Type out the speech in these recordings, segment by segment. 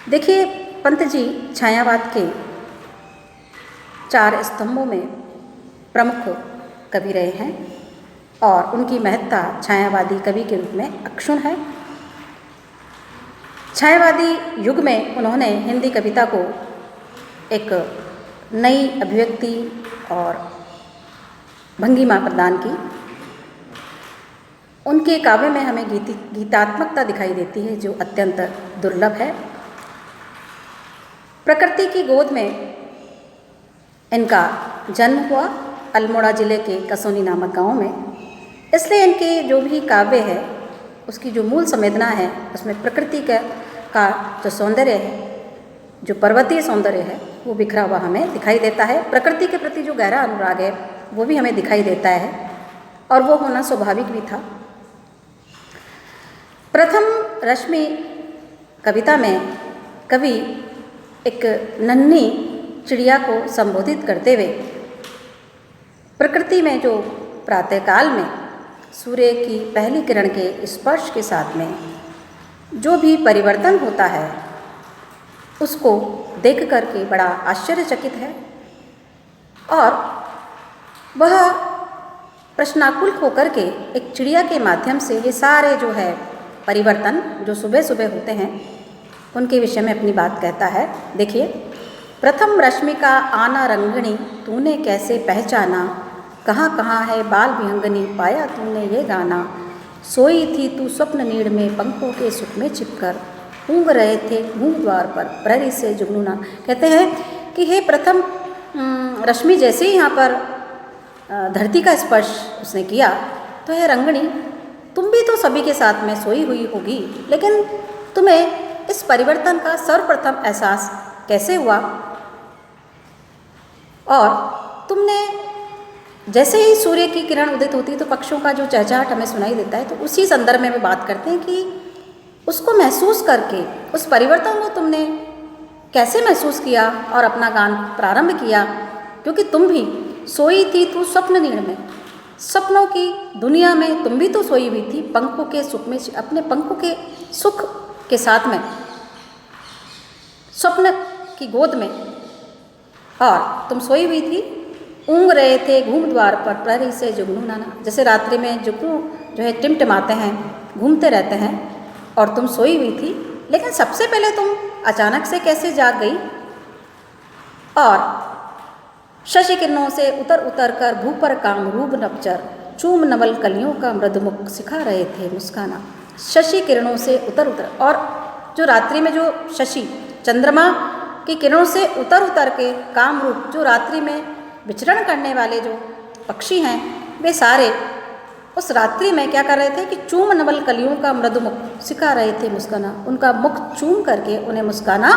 देखिए, पंत जी छायावाद के 4 स्तंभों में प्रमुख कवि रहे हैं और उनकी महत्ता छायावादी कवि के रूप में अक्षुण्ण है। छायावादी युग में उन्होंने हिंदी कविता को एक नई अभिव्यक्ति और भंगिमा प्रदान की। उनके काव्य में हमें गीतात्मकता दिखाई देती है जो अत्यंत दुर्लभ है। प्रकृति की गोद में इनका जन्म हुआ अल्मोड़ा जिले के कसौनी नामक गांव में, इसलिए इनके जो भी काव्य है उसकी जो मूल संवेदना है उसमें प्रकृति का जो सौंदर्य है, जो पर्वतीय सौंदर्य है वो बिखरा हुआ हमें दिखाई देता है। प्रकृति के प्रति जो गहरा अनुराग है वो भी हमें दिखाई देता है और वो होना स्वाभाविक भी था। प्रथम रश्मि कविता में कवि एक नन्ही चिड़िया को संबोधित करते हुए प्रकृति में जो प्रातःकाल में सूर्य की पहली किरण के स्पर्श के साथ में जो भी परिवर्तन होता है उसको देख करके बड़ा आश्चर्यचकित है और वह प्रश्नाकुल होकर के एक चिड़िया के माध्यम से ये सारे जो है परिवर्तन जो सुबह सुबह होते हैं उनके विषय में अपनी बात कहता है। देखिए, प्रथम रश्मि का आना रंगनी तूने कैसे पहचाना, कहाँ कहाँ है बाल विहंगनी पाया तूने ये गाना, सोई थी तू स्वप्न नीड़ में पंखों के सुख में छिपकर, ऊँग रहे थे घूम द्वार पर प्रहरी से जुगनूना। कहते हैं कि हे प्रथम रश्मि जैसे ही यहाँ पर धरती का स्पर्श उसने किया तो हे रंगनी तुम भी तो सभी के साथ में सोई हुई होगी, लेकिन तुम्हें इस परिवर्तन का सर्वप्रथम एहसास कैसे हुआ और तुमने जैसे ही सूर्य की किरण उदित होती है तो पक्षियों का जो चहचहाट हमें सुनाई देता है, तो उसी संदर्भ में हम बात करते हैं कि उसको महसूस करके उस परिवर्तन को तुमने कैसे महसूस किया और अपना गान प्रारंभ किया, क्योंकि तुम भी सोई थी तू स्वप्न नीड़ में, सपनों की दुनिया में तुम भी तो सोई हुई थी पंखों के सुख में, अपने पंखों के सुख के साथ में स्वप्न की गोद में, और तुम सोई हुई थी, ऊँग रहे थे घूम द्वार पर प्रहरी से जुगनू नाना। जैसे रात्रि में जुगनू जो है टिमटिमाते हैं, घूमते रहते हैं, और तुम सोई हुई थी, लेकिन सबसे पहले तुम अचानक से कैसे जाग गई और शशि किरणों से उतर उतर कर भू पर काम रूप नवचर चूम नवल कलियों का मृदुमुख सिखा रहे थे मुस्काना। शशि किरणों से उतर उतर, और जो रात्रि में जो शशि चंद्रमा की किरणों से उतर उतर के काम रूप जो रात्रि में विचरण करने वाले जो पक्षी हैं वे सारे उस रात्रि में क्या कर रहे थे कि चूम नवल कलियों का मृदुमुख सिखा रहे थे मुस्काना। उनका मुख चूम करके उन्हें मुस्काना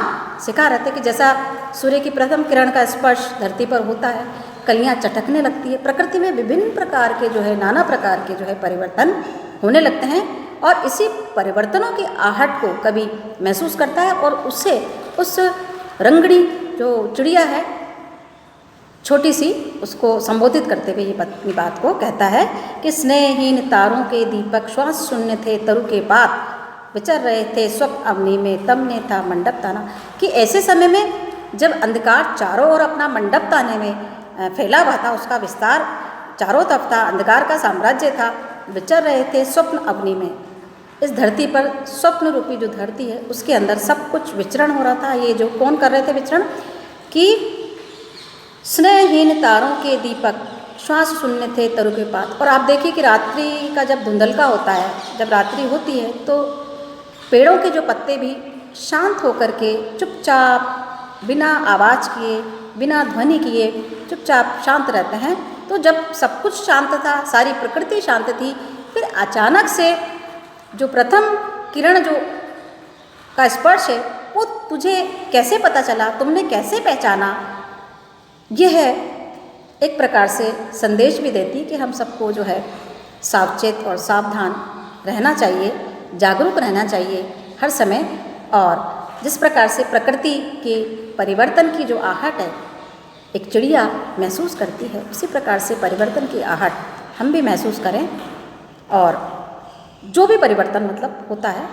सिखा रहे थे कि जैसा सूर्य की प्रथम किरण का स्पर्श धरती पर होता है, कलियां चटकने लगती है, प्रकृति में विभिन्न प्रकार के जो है नाना प्रकार के जो है परिवर्तन होने लगते हैं और इसी परिवर्तनों की आहट को कवि महसूस करता है और उससे उस रंगड़ी जो चिड़िया है छोटी सी उसको संबोधित करते हुए ये अपनी बात को कहता है कि स्नेहहीन तारों के दीपक श्वास शून्य थे तरु के पात विचर रहे थे स्वप्न अवनी में तब ने था मंडप ताना। कि ऐसे समय में जब अंधकार चारों ओर अपना मंडप ताने में फैला हुआ था, उसका विस्तार चारों तरफ था, अंधकार का साम्राज्य था, विचर रहे थे स्वप्न अवनी में, इस धरती पर स्वप्न रूपी जो धरती है उसके अंदर सब कुछ विचरण हो रहा था। ये जो कौन कर रहे थे विचरण कि स्नेहहीन तारों के दीपक श्वास शून्य थे तरु के पात। और आप देखिए कि रात्रि का जब धुंधलका होता है, जब रात्रि होती है तो पेड़ों के जो पत्ते भी शांत होकर के चुपचाप बिना आवाज़ किए बिना ध्वनि किए चुपचाप शांत रहते हैं। तो जब सब कुछ शांत था, सारी प्रकृति शांत थी, फिर अचानक से जो प्रथम किरण जो का स्पर्श है वो तुझे कैसे पता चला, तुमने कैसे पहचाना, यह एक प्रकार से संदेश भी देती कि हम सबको जो है सावचेत और सावधान रहना चाहिए, जागरूक रहना चाहिए हर समय। और जिस प्रकार से प्रकृति के परिवर्तन की जो आहट है एक चिड़िया महसूस करती है, उसी प्रकार से परिवर्तन की आहट हम भी महसूस करें और जो भी परिवर्तन मतलब होता है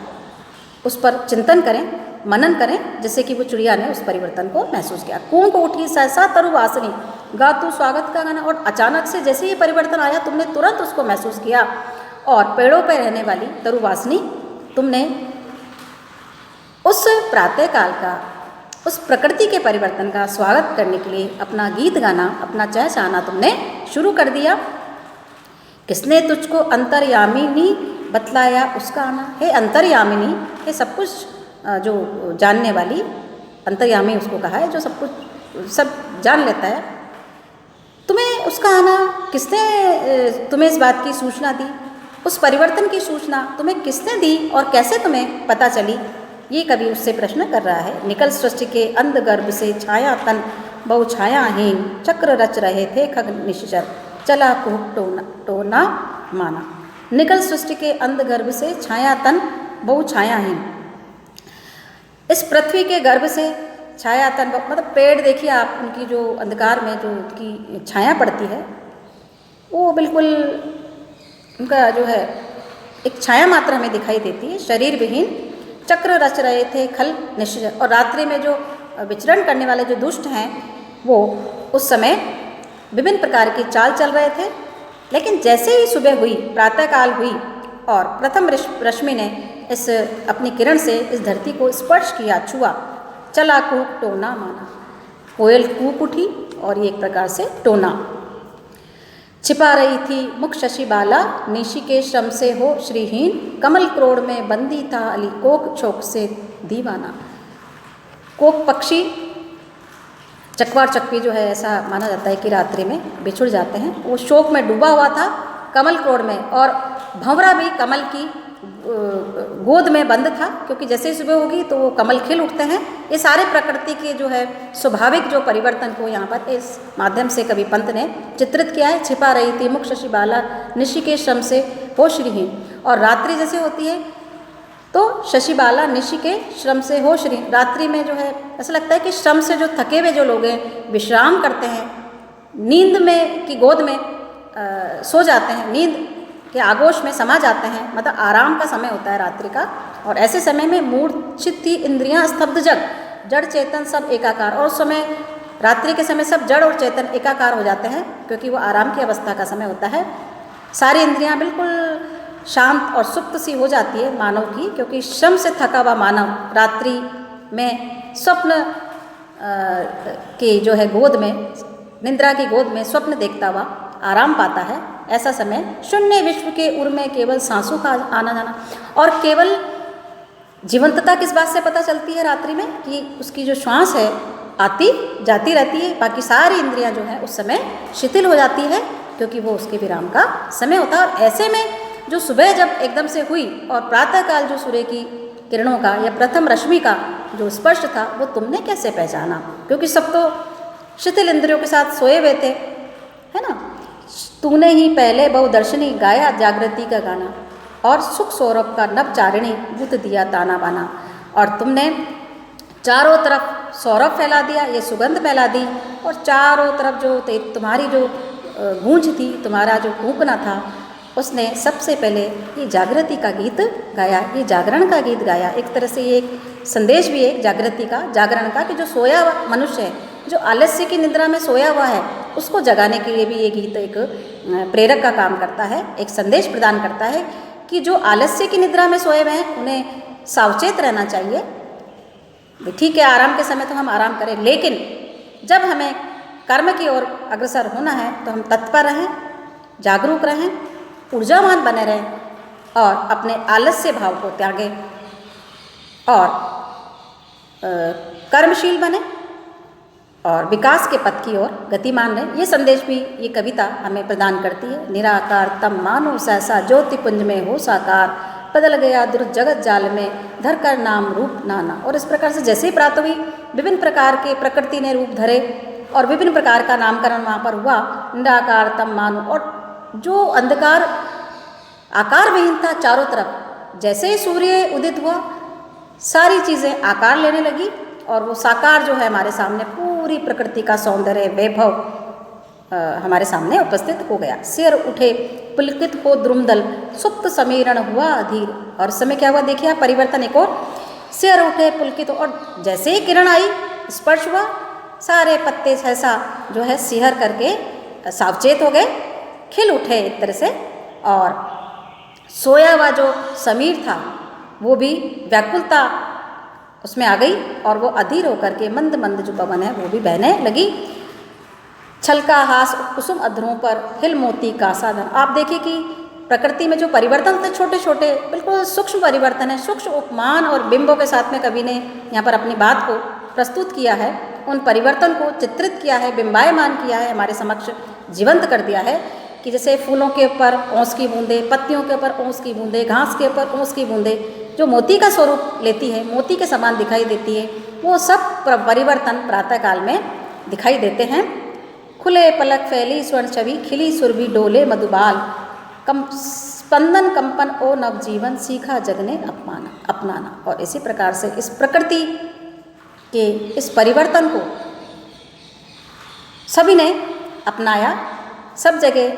उस पर चिंतन करें मनन करें, जैसे कि वो चिड़िया ने उस परिवर्तन को महसूस किया। कूक उठी सहसा तरु वासनी, गा तू स्वागत का गाना। और अचानक से जैसे ये परिवर्तन आया, तुमने तुरंत उसको महसूस किया और पेड़ों पर रहने वाली तरु वासनी, तुमने उस प्रातःकाल का, उस प्रकृति के परिवर्तन का स्वागत करने के लिए अपना गीत गाना, अपना चहचहाना तुमने शुरू कर दिया। किसने तुझको अंतर्यामिनी बतलाया उसका आना। हे अंतर्यामिनी, हे सब कुछ जो जानने वाली, अंतर्यामी उसको कहा है जो सब कुछ सब जान लेता है, तुम्हें उसका आना किसने, तुम्हें इस बात की सूचना दी, उस परिवर्तन की सूचना तुम्हें किसने दी और कैसे तुम्हें पता चली, ये कवि उससे प्रश्न कर रहा है। निकल सृष्टि के अंध गर्भ से छाया तन बहु छायाहीन, चक्र रच रहे थे खग निश्चर, चला कुहुक टोना माना। निकल सृष्टि के अंध गर्भ से छाया तन बहु छायाहीन, इस पृथ्वी के गर्भ से छाया तन, मतलब पेड़ देखिए आप, उनकी जो अंधकार में जो उनकी छाया पड़ती है, वो बिल्कुल उनका जो है एक छाया मात्र हमें दिखाई देती है, शरीर विहीन। चक्र रच रहे थे खल निश्चर, और रात्रि में जो विचरण करने वाले जो दुष्ट हैं, वो उस समय विभिन्न प्रकार की चाल चल रहे थे। लेकिन जैसे ही सुबह हुई, प्रातःकाल हुई और प्रथम रश्मि ने इस अपनी किरण से इस धरती को स्पर्श किया, छुआ, चला कूक टोना माना। कोयल कूक उठी और ये एक प्रकार से टोना। छिपा रही थी मुख शशि बाला, निशि के श्रम से हो श्रीहीन, कमल क्रोड़ में बंदी था अली कोक शोक से दीवाना। कोक पक्षी, चकवार चकवी जो है, ऐसा माना जाता है कि रात्रि में बिछुड़ जाते हैं, वो शोक में डूबा हुआ था कमल क्रोड़ में, और भंवरा भी कमल की गोद में बंद था, क्योंकि जैसे ही सुबह होगी तो वो कमल खिल उठते हैं। ये सारे प्रकृति के जो है स्वाभाविक जो परिवर्तन को यहाँ पर इस माध्यम से कवि पंत ने चित्रित किया है। छिपा रही थी मुख शशि बाला, निशि के श्रम से हो श्रीहीन, और रात्रि जैसे होती है तो शशि बाला, निशि के श्रम से हो श्रीहीन। रात्रि में जो है ऐसा लगता है कि श्रम से जो थके हुए जो लोग हैं विश्राम करते हैं, नींद में की गोद में सो जाते हैं, नींद के आगोश में समा जाते हैं, मतलब आराम का समय होता है रात्रि का। और ऐसे समय में मूर्छित थी इंद्रियां, स्तब्ध जग, जड़ चेतन सब एकाकार। और उस समय रात्रि के समय सब जड़ और चेतन एकाकार हो जाते हैं, क्योंकि वो आराम की अवस्था का समय होता है। सारी इंद्रियां बिल्कुल शांत और सुप्त सी हो जाती है मानव की, क्योंकि श्रम से थका हुआ मानव रात्रि में स्वप्न की जो है गोद में, निद्रा की गोद में स्वप्न देखता हुआ आराम पाता है। ऐसा समय शून्य विश्व के उर में केवल सांसों का आना जाना। और केवल जीवंतता किस बात से पता चलती है रात्रि में, कि उसकी जो श्वास है आती जाती रहती है, बाकी सारी इंद्रियां जो है उस समय शिथिल हो जाती है, क्योंकि वो उसके विराम का समय होता है। और ऐसे में जो सुबह जब एकदम से हुई और प्रातःकाल जो सूर्य की किरणों का या प्रथम रश्मि का जो स्पर्श था, वो तुमने कैसे पहचाना, क्योंकि सब तो शिथिल इंद्रियों के साथ सोए हुए थे, है ना। तूने ही पहले बहुदर्शनी गाया जागृति का गाना, और सुख सौरभ का नव चारिणी बुत दिया ताना बाना। और तुमने चारों तरफ सौरभ फैला दिया, ये सुगंध फैला दी, और चारों तरफ जो तुम्हारी जो गूंज थी, तुम्हारा जो कूकना था, उसने सबसे पहले ये जागृति का गीत गाया, ये जागरण का गीत गाया। एक तरह से ये एक संदेश भी है जागृति का, जागरण का, कि जो सोया हुआ मनुष्य है, जो आलस्य की निद्रा में सोया हुआ है, उसको जगाने के लिए भी ये गीत एक प्रेरक का काम करता है, एक संदेश प्रदान करता है कि जो आलस्य की निद्रा में सोए हुए हैं उन्हें सावचेत रहना चाहिए। ठीक है, आराम के समय तो हम आराम करें, लेकिन जब हमें कर्म की ओर अग्रसर होना है तो हम तत्पर रहें, जागरूक रहें, ऊर्जावान बने रहें और अपने आलस्य भाव को त्यागें और कर्मशील बने और विकास के पथ की ओर गतिमान रहे। ये संदेश भी ये कविता हमें प्रदान करती है। निराकार तम मानो सहसा ज्योति पुंज में हो साकार, बदल गया दुर्ज जगत जाल में धर कर नाम रूप नाना। और इस प्रकार से जैसे ही प्रातः हुई, विभिन्न प्रकार के प्रकृति ने रूप धरे और विभिन्न प्रकार का नामकरण वहाँ पर हुआ। निराकार तम मानो, और जो अंधकार आकार विहीन था चारों तरफ, जैसे ही सूर्य उदित हुआ सारी चीज़ें आकार लेने लगी और वो साकार जो है हमारे सामने पूरी प्रकृति का सौंदर्य वैभव हमारे सामने उपस्थित हो गया। सिर उठे पुलकित हो द्रुमदल, सुप्त समीरण हुआ अधीर। और समय क्या हुआ देखिए आप, परिवर्तन एक और, सिर उठे पुलकित, और जैसे ही किरण आई, स्पर्श हुआ, सारे पत्ते सहसा जो है सिहर करके सावचेत हो गए, खिल उठे एक तरह से। और सोया हुआ जो समीर था वो भी व्याकुलता उसमें आ गई, और वो अधीर होकर के मंद मंद जो पवन है वो भी बहने लगी। छलका हास कुसुम अधरों पर हिल मोती का साधन। आप देखिए कि प्रकृति में जो परिवर्तन थे, छोटे छोटे बिल्कुल सूक्ष्म परिवर्तन है, सूक्ष्म उपमान और बिंबों के साथ में कवि ने यहाँ पर अपनी बात को प्रस्तुत किया है, उन परिवर्तन को चित्रित किया है, बिंबायमान किया है, हमारे समक्ष जीवंत कर दिया है। कि जैसे फूलों के ऊपर ओस की बूंदे, पत्तियों के ऊपर ओस की बूंदे, घास के ऊपर ओस की बूंदे जो मोती का स्वरूप लेती है, मोती के समान दिखाई देती है, वो सब परिवर्तन प्रातःकाल में दिखाई देते हैं। खुले पलक फैली स्वर्ण छवि, खिली सुरभि डोले मधुबाल, स्पंदन कंपन ओ नवजीवन, सीखा जग ने अपनाना। और इसी प्रकार से इस प्रकृति के इस परिवर्तन को सभी ने अपनाया। सब जगह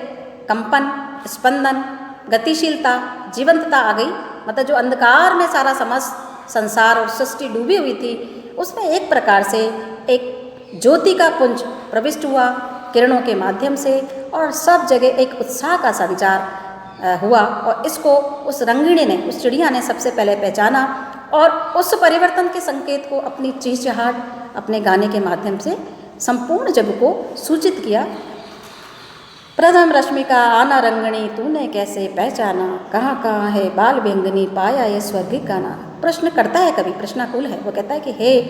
कंपन, स्पंदन, गतिशीलता, जीवंतता आ गई। मतलब जो अंधकार में सारा समस्त संसार और सृष्टि डूबी हुई थी, उसमें एक प्रकार से एक ज्योति का पुंज प्रविष्ट हुआ किरणों के माध्यम से, और सब जगह एक उत्साह का संचार हुआ। और इसको उस रंगिणी ने, उस चिड़िया ने सबसे पहले पहचाना, और उस परिवर्तन के संकेत को अपनी चहचहाट, अपने गाने के माध्यम से संपूर्ण जग को सूचित किया। प्रथम रश्मि का आना रंगणी, तूने कैसे पहचाना, कहाँ कहाँ है बाल व्यंगनी, पाया ये स्वर्गिक गाना। प्रश्न करता है कवि, प्रश्नाकुल है, वो कहता है कि हे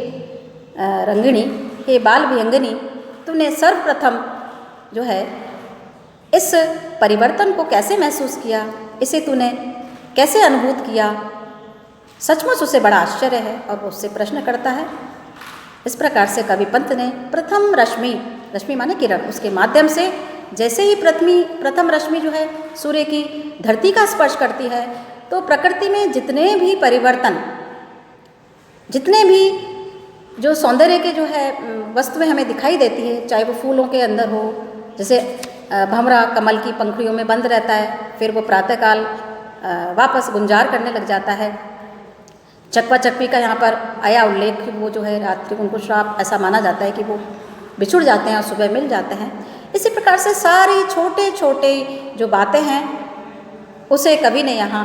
रंगिणी, हे बाल व्यंगनी, तूने सर्वप्रथम जो है इस परिवर्तन को कैसे महसूस किया, इसे तूने कैसे अनुभूत किया। सचमुच उसे बड़ा आश्चर्य है, और वो उससे प्रश्न करता है। इस प्रकार से कवि पंत ने प्रथम रश्मि, रश्मि माने किरण, उसके माध्यम से जैसे ही प्रथम रश्मि जो है सूर्य की धरती का स्पर्श करती है, तो प्रकृति में जितने भी परिवर्तन, जितने भी जो सौंदर्य के जो है वस्तुएं हमें दिखाई देती है, चाहे वो फूलों के अंदर हो, जैसे भंवरा कमल की पंखुड़ियों में बंद रहता है, फिर वो प्रातःकाल वापस गुंजार करने लग जाता है। चकवा चकवी का यहाँ पर आया उल्लेख, वो जो है रात्रि उनको श्राप ऐसा माना जाता है कि वो बिछुड़ जाते हैं और सुबह मिल जाते हैं। इसी प्रकार से सारी छोटे छोटे जो बातें हैं उसे कवि ने यहाँ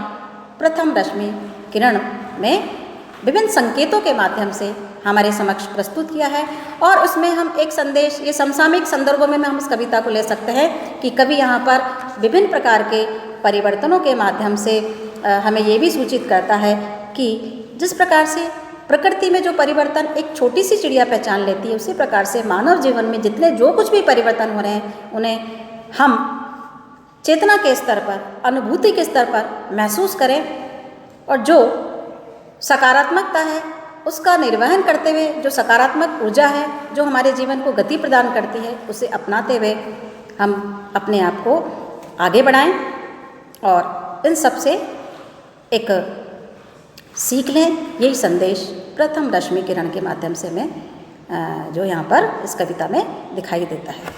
प्रथम रश्मि किरण में विभिन्न संकेतों के माध्यम से हमारे समक्ष प्रस्तुत किया है। और उसमें हम एक संदेश, ये समसामयिक संदर्भों में हम इस कविता को ले सकते हैं कि कवि यहाँ पर विभिन्न प्रकार के परिवर्तनों के माध्यम से हमें ये भी सूचित करता है कि जिस प्रकार से प्रकृति में जो परिवर्तन एक छोटी सी चिड़िया पहचान लेती है, उसी प्रकार से मानव जीवन में जितने जो कुछ भी परिवर्तन हो रहे हैं उन्हें हम चेतना के स्तर पर, अनुभूति के स्तर पर महसूस करें, और जो सकारात्मकता है उसका निर्वहन करते हुए, जो सकारात्मक ऊर्जा है जो हमारे जीवन को गति प्रदान करती है, उसे अपनाते हुए हम अपने आप को आगे बढ़ाएं, और इन सब से एक सीख लें। यही संदेश प्रथम रश्मि किरण के माध्यम से मैं जो यहाँ पर इस कविता में दिखाई देता है।